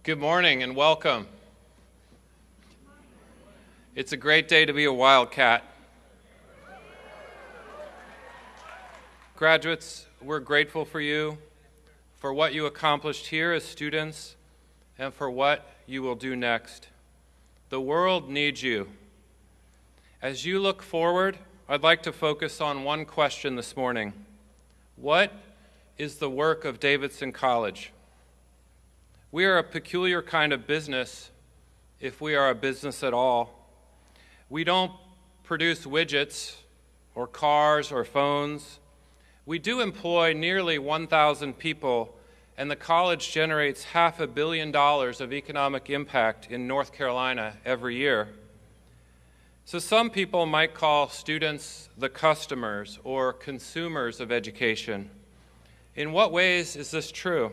Good morning and welcome. It's a great day to be a Wildcat. Graduates, we're grateful for you, for what you accomplished here as students, and for what you will do next. The world needs you. As you look forward, I'd like to focus on one question this morning. What is the work of Davidson College? We are a peculiar kind of business, if we are a business at all. We don't produce widgets or cars or phones. We do employ nearly 1,000 people, and the college generates $500 million of economic impact in North Carolina every year. So some people might call students the customers or consumers of education. In what ways is this true?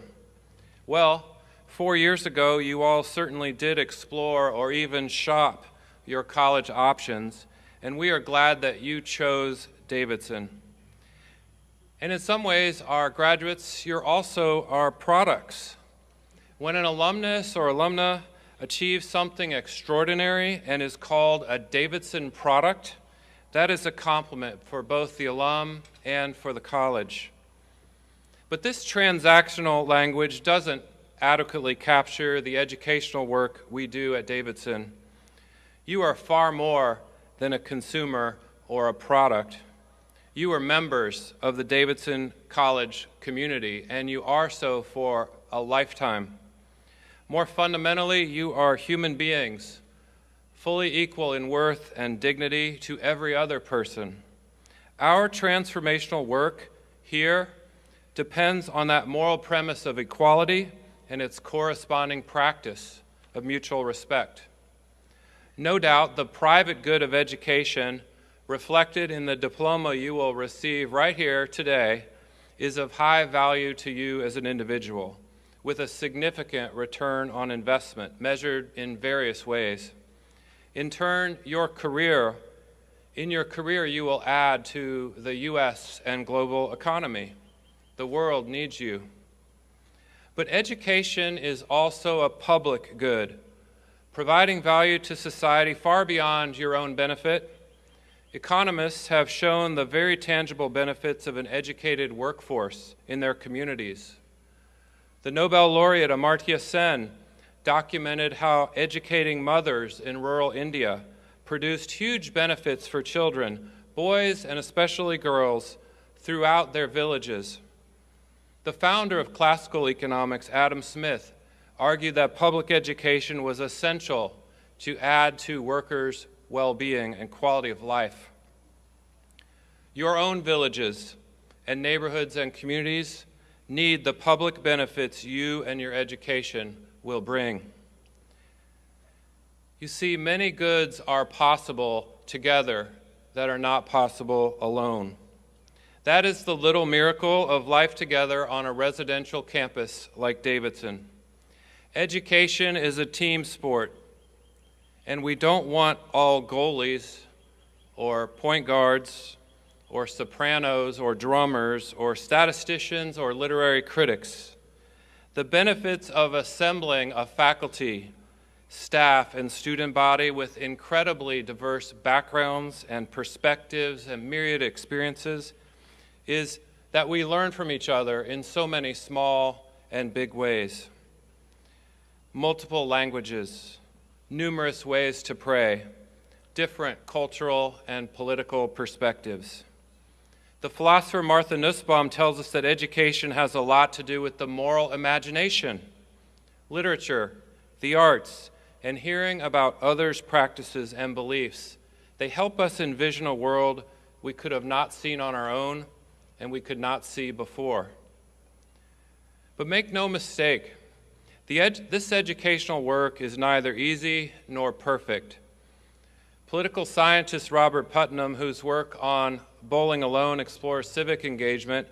Well, 4 years ago, you all certainly did explore or even shop your college options, and we are glad that you chose Davidson. And in some ways, our graduates, you're also our products. When an alumnus or alumna achieves something extraordinary and is called a Davidson product, that is a compliment for both the alum and for the college. But this transactional language doesn't adequately capture the educational work we do at Davidson. You are far more than a consumer or a product. You are members of the Davidson College community, and you are so for a lifetime. More fundamentally, you are human beings, fully equal in worth and dignity to every other person. Our transformational work here depends on that moral premise of equality and its corresponding practice of mutual respect. No doubt, the private good of education, reflected in the diploma you will receive right here today, is of high value to you as an individual, with a significant return on investment measured in various ways. In turn, in your career you will add to the U.S. and global economy. The world needs you. But education is also a public good, providing value to society far beyond your own benefit. Economists have shown the very tangible benefits of an educated workforce in their communities. The Nobel laureate Amartya Sen documented how educating mothers in rural India produced huge benefits for children, boys and especially girls, throughout their villages. The founder of classical economics, Adam Smith, argued that public education was essential to add to workers' well-being and quality of life. Your own villages and neighborhoods and communities need the public benefits you and your education will bring. You see, many goods are possible together that are not possible alone. That is the little miracle of life together on a residential campus like Davidson. Education is a team sport, and we don't want all goalies or point guards or sopranos or drummers or statisticians or literary critics. The benefits of assembling a faculty, staff, and student body with incredibly diverse backgrounds and perspectives and myriad experiences is that we learn from each other in so many small and big ways. Multiple languages, numerous ways to pray, different cultural and political perspectives. The philosopher Martha Nussbaum tells us that education has a lot to do with the moral imagination, literature, the arts, and hearing about others' practices and beliefs. They help us envision a world we could have not seen on our own and we could not see before. But make no mistake, this educational work is neither easy nor perfect. Political scientist Robert Putnam, whose work on Bowling Alone explores civic engagement,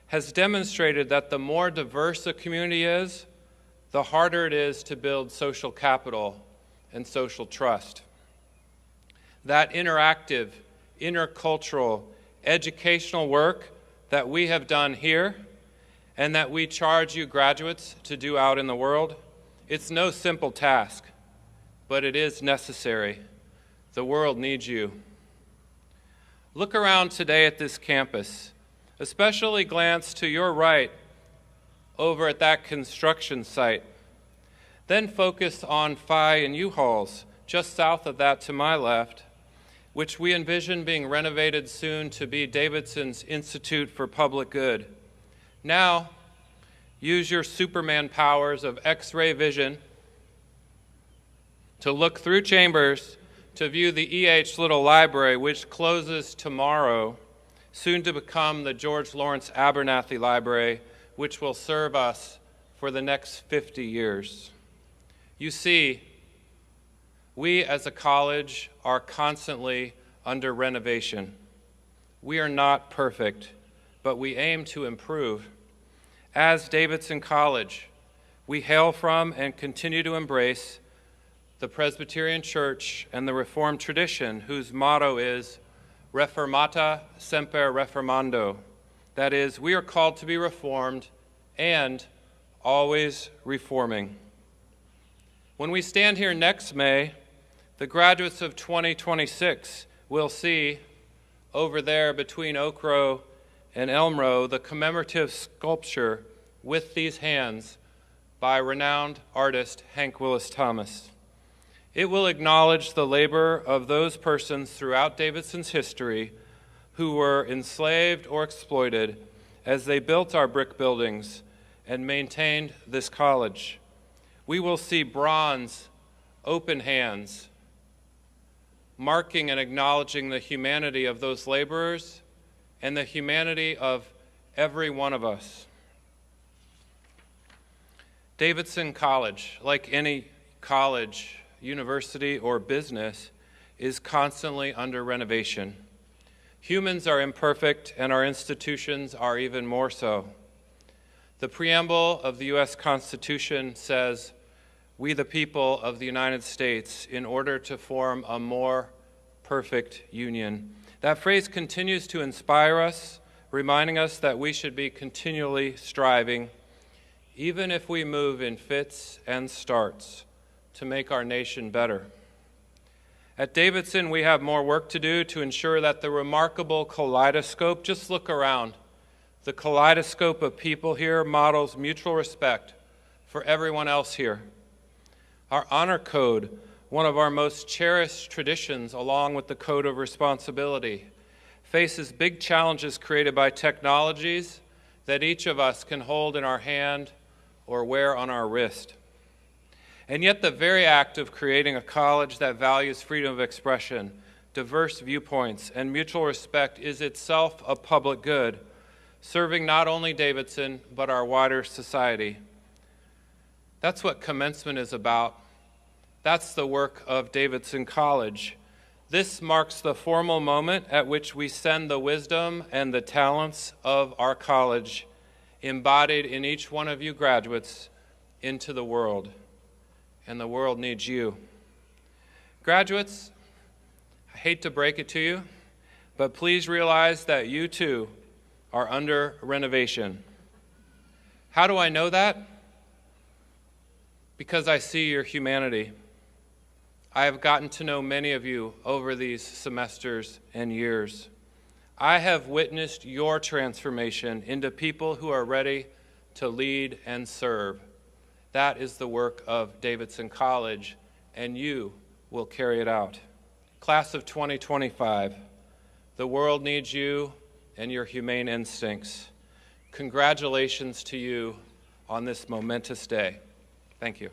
has demonstrated that the more diverse a community is, the harder it is to build social capital and social trust. That interactive, intercultural, educational work that we have done here and that we charge you graduates to do out in the world, It's no simple task, but it is necessary. The world needs you. Look around today at this campus, especially glance to your right over at that construction site. Then focus on Phi and U-Hauls, just south of that to my left, which we envision being renovated soon to be Davidson's Institute for Public Good. Now, use your Superman powers of X-ray vision to look through chambers to view the E.H. Little Library, which closes tomorrow, soon to become the George Lawrence Abernathy Library, which will serve us for the next 50 years. You see, we as a college are constantly under renovation. We are not perfect, but we aim to improve. As Davidson College, we hail from and continue to embrace the Presbyterian Church and the Reformed tradition, whose motto is Reformata Semper Reformando. That is, we are called to be reformed and always reforming. When we stand here next May, the graduates of 2026 will see over there between Oak Row and Elm Row the commemorative sculpture With These Hands by renowned artist Hank Willis Thomas. It will acknowledge the labor of those persons throughout Davidson's history who were enslaved or exploited as they built our brick buildings and maintained this college. We will see bronze, open hands, marking and acknowledging the humanity of those laborers and the humanity of every one of us. Davidson College, like any college, university, or business, is constantly under renovation. Humans are imperfect, and our institutions are even more so. The preamble of the U.S. Constitution says, "We the people of the United States, in order to form a more perfect union." That phrase continues to inspire us, reminding us that we should be continually striving, even if we move in fits and starts, to make our nation better. At Davidson, we have more work to do to ensure that the remarkable kaleidoscope, just look around, the kaleidoscope of people here models mutual respect for everyone else here. Our honor code, one of our most cherished traditions along with the code of responsibility, faces big challenges created by technologies that each of us can hold in our hand or wear on our wrist. And yet the very act of creating a college that values freedom of expression, diverse viewpoints, and mutual respect is itself a public good, serving not only Davidson, but our wider society. That's what Commencement is about. That's the work of Davidson College. This marks the formal moment at which we send the wisdom and the talents of our college, embodied in each one of you graduates, into the world. And the world needs you. Graduates, I hate to break it to you, but please realize that you too are under renovation. How do I know that? Because I see your humanity. I have gotten to know many of you over these semesters and years. I have witnessed your transformation into people who are ready to lead and serve. That is the work of Davidson College, and you will carry it out. Class of 2025, the world needs you and your humane instincts. Congratulations to you on this momentous day. Thank you.